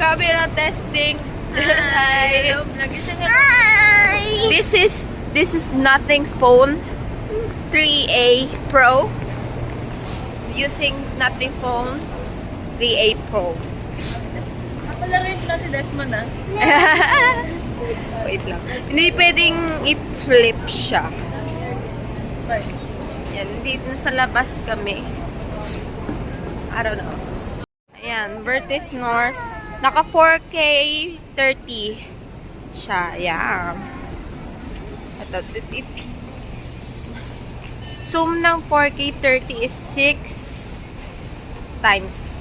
Camera testing. Hi. Hi. This is Nothing Phone 3A Pro. Using Nothing Phone 3A Pro. Napalarin ko na si Desmond ah. Wait lang. Hindi pwedeng i-flip siya. Bye. Yan, dito na sa labas kami. I don't know. Ayan, Vertis North. Naka 4K 30 siya. Ayan. Ito, zoom ng 4K 30 is 6 times.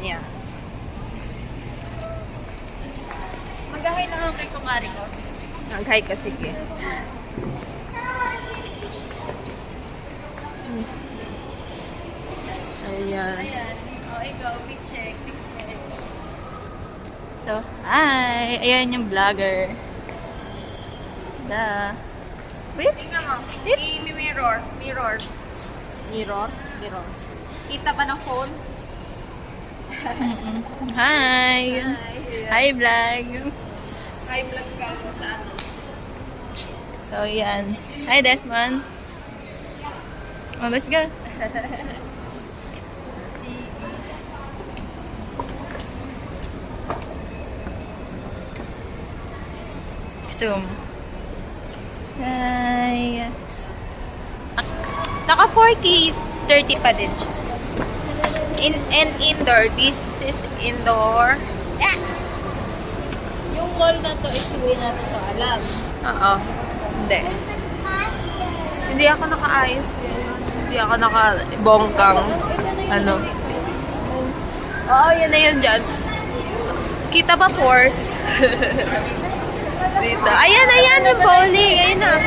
Ayan. Mag-ahay lang ako kay kumari ko. Nag-hi ka, sige. Ayan. Ayan. O, ikaw. Picture. So, hi! Ayan yung vlogger. Da. Wait, tingnan mo. I-mirror. Mirror. Kita ba ng phone? Hi! Hi, vlog! Hi, vlog ka sa ano. So, yan. Hi, Desmond. Oh, let's go. Zoom. Hi. Naka 4K 30 pa din siya. Indoor. This is indoor. Ah! Yung mall na to, isuwi natin to, alam. Oo. Hindi. Hindi ako nakaayos ngayon. Hindi ako nakabongkang. Ano? Oo, yan na yun dyan. Kita ba pores? Dito. Ayan, yung bowling. Ayun na.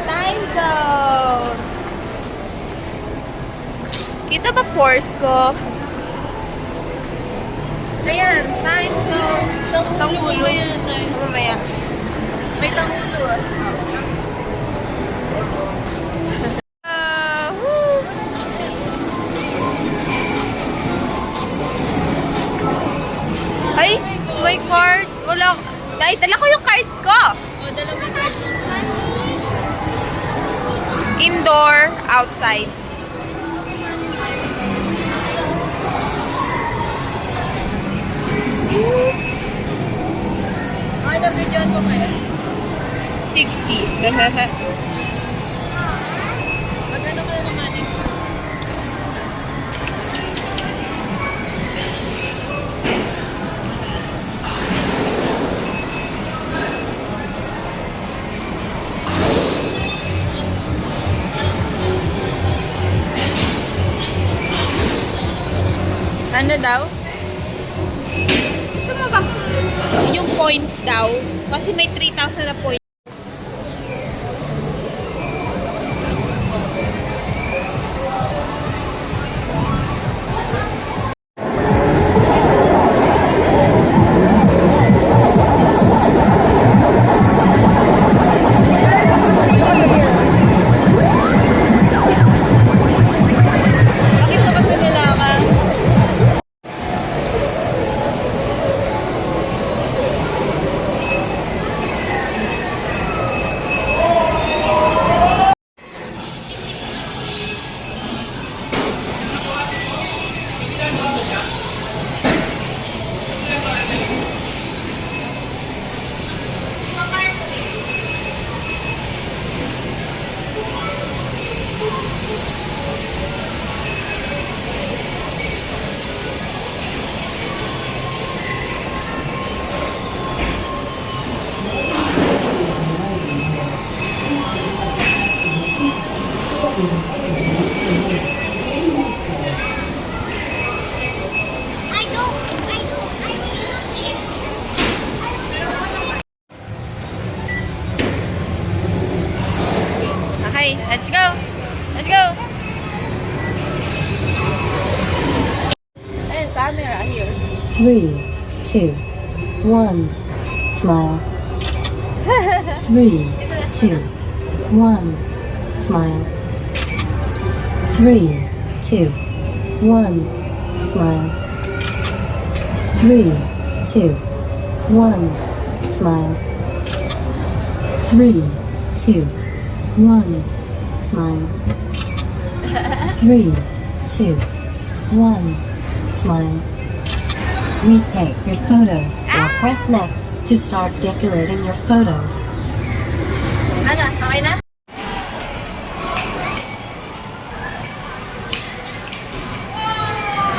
Time zone. Kita ba pores ko? Ayan, time zone. Tanghulo yan tayo. Mamaya. May tanghulo ah. Ay, may card. Wala. Ay, dala ko yung card ko. O, dalawang card mo. Indoor, outside. Ay, na-videoan mo kayo? 60. Magkano ka na naman eh? Ano daw? Gusto mo ba? Yung points daw. Kasi may 3,000 na points. Bakit ka ba tumilakan? Okay, let's go. Let's go. Ayun, camera here. 3, 2, 1, smile. 3, 2, 1, smile. 3, 2, 1, smile. 3, 2, 1. Smile. 3, 2, 1. Smile. 3, 2, 1. Smile. Retake your photos or press next to start decorating your photos. Ano? Okay na?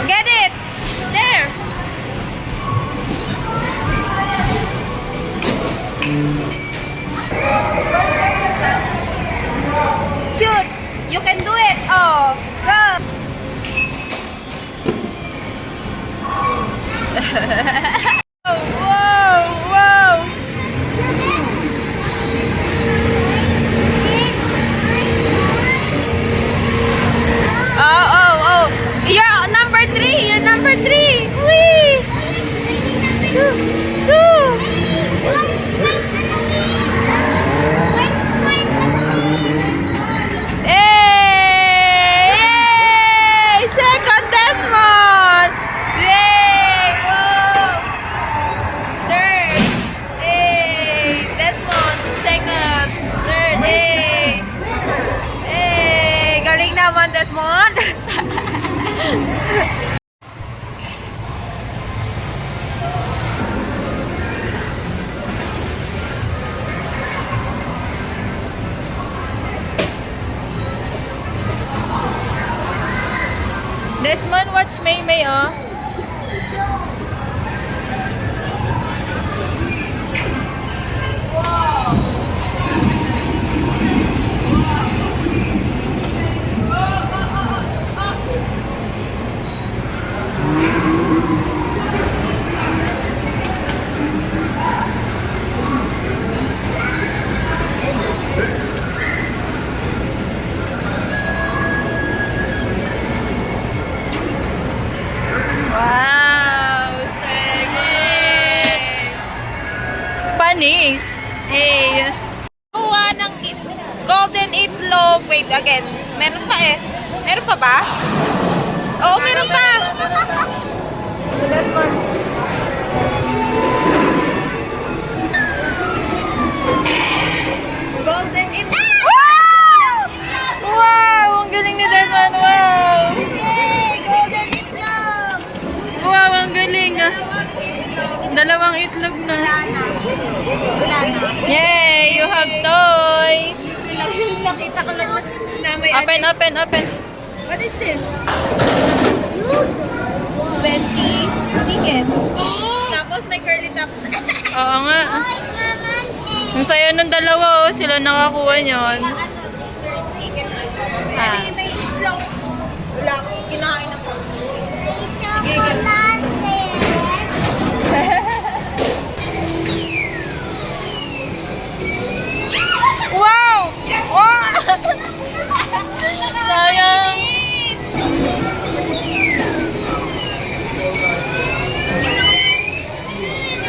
Get it! There! Shoot! You can do it! Oh! Go! Whoa! Whoa! Oh! You're number 3! You're number 3! Whee! Two! Yay! Second Desmond! Yay! Whoa! Third! Yay! Desmond! Second! Third! Yay! Yay! Galing naman, Desmond! Desmond, watch May May, oh. Wow! Sige! Panis! Eh! Kuha ng golden itlog. Wait, again. Meron pa eh. Meron pa ba? Oo, meron pa. So, Desmond. Golden itlog. Wow! Wow! Ang galing ni Desmond! Wow! Yay! Golden itlog. Wow! Ang galing! Ah. Dalawang itlog na. Wala na. Yay! You have toy! Libre lang yun. Nakita ko lang na may Open, open, open. What is this? 20 ticket. Tapos may curly top. Oo nga. Ang saya ng dalawa, oh. Sila nakakuha nyon. Ticket na. Ah. May itlog. Wala akong kinain ako. Wow! Wow! Sayang!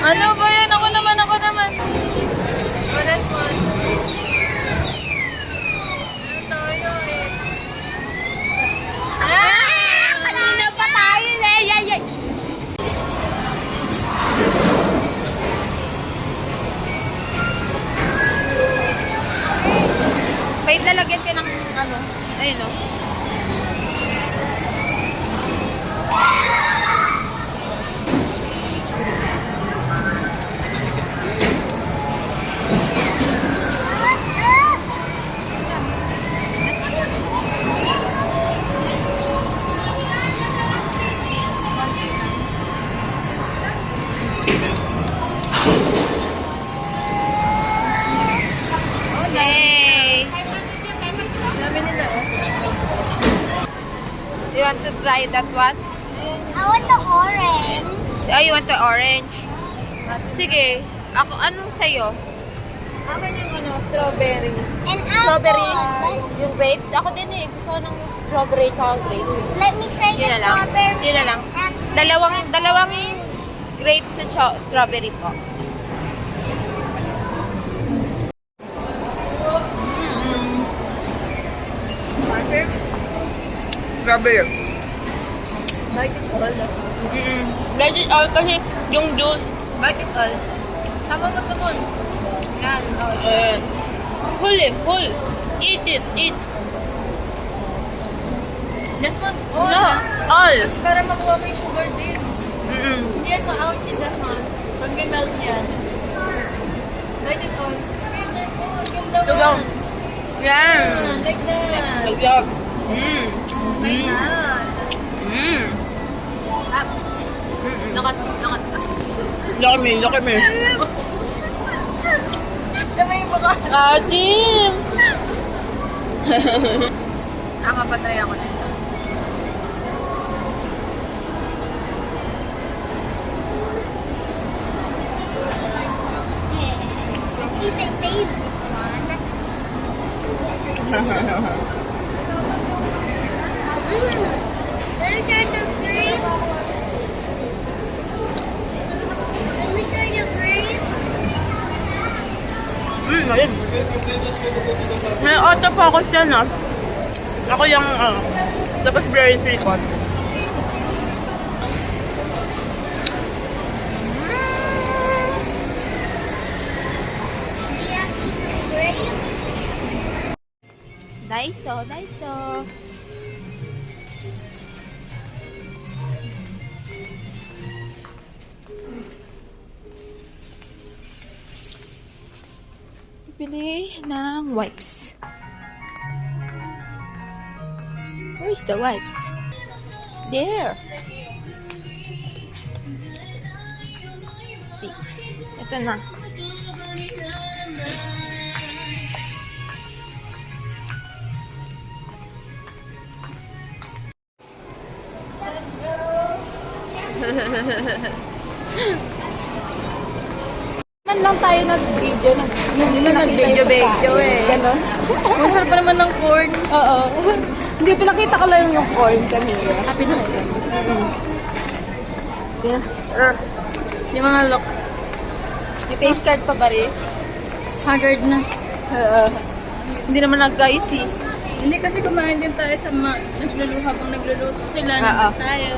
Ano ba yan? Ako naman, ako naman. Last one. Ano tayo eh? Kanina pa tayo eh. Yay! Wait, lalagyan ka ng ano. Ayun o. Yay! Dami nila eh. You want to try that one? I want the orange. Oh, you want the orange? Sige. Ako, anong sa'yo? Akin yung ano, strawberry. And Strawberry? apple. Yung grapes? Ako din eh. Gusto ko ng strawberry tsaka grapes. Let me try Yun the na lang. strawberry. Yun na lang. Apple. Dalawang grapes at strawberry po. Strawberry. Mm-mm. Let it all kasi yung juice. Let it all. Tama mo ito mo. Yan. Full. Eat it. Eat. Just one, No. All. para makuha mo yung sugar din. Mm-mm. Hindi yan ma-out in that one. Pag may melt yan. Like it all. Ganda Ito daw. Yan. Like that. Lagyan. Like that. Nakat. Look at me. Dama yung baka. Adim. Nakapatay ako na. If I save this one. Let me try the green. Let me try the green. Ayun. May autofocus yan ah. Ako yung tapos very silicone. Yeah, green. Daiso. Bili ng wipes. Where's the wipes? There. 6. Ito na. Man lang tayo nag-video, Hindi man nag-video eh. Ganon. Masarap pa naman ng corn. Oo. Hindi, pinakita ko lang yung corn kanina. Happy na ako. Yung mga looks. May taste card pa ba rin? Haggard na. Hindi naman nag-guys eh. Hindi kasi kumain din tayo sa nagluluha habang nagluluto sila. Oo. Nandun tayo.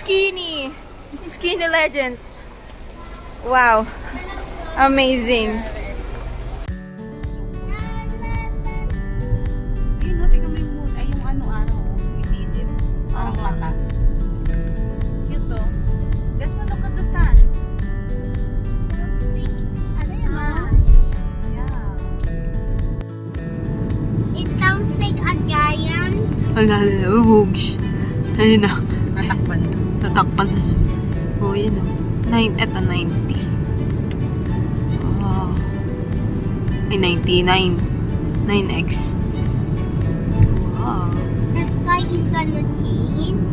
Skinny legend. Wow. Amazing. Yun, no, tingnan mo yung moon. Ay, yung ano, araw. Sumisidip. Parang mata. Cute, to. Let's look at the sun. Ano yun, Yeah. It sounds like a giant. Wala na. Ubugs. Ayun na. Natakpan. Tatakpan na siya. Oh, yun o. 90. Oh. Ay, 99. 9x. Wow. The sky is gonna change.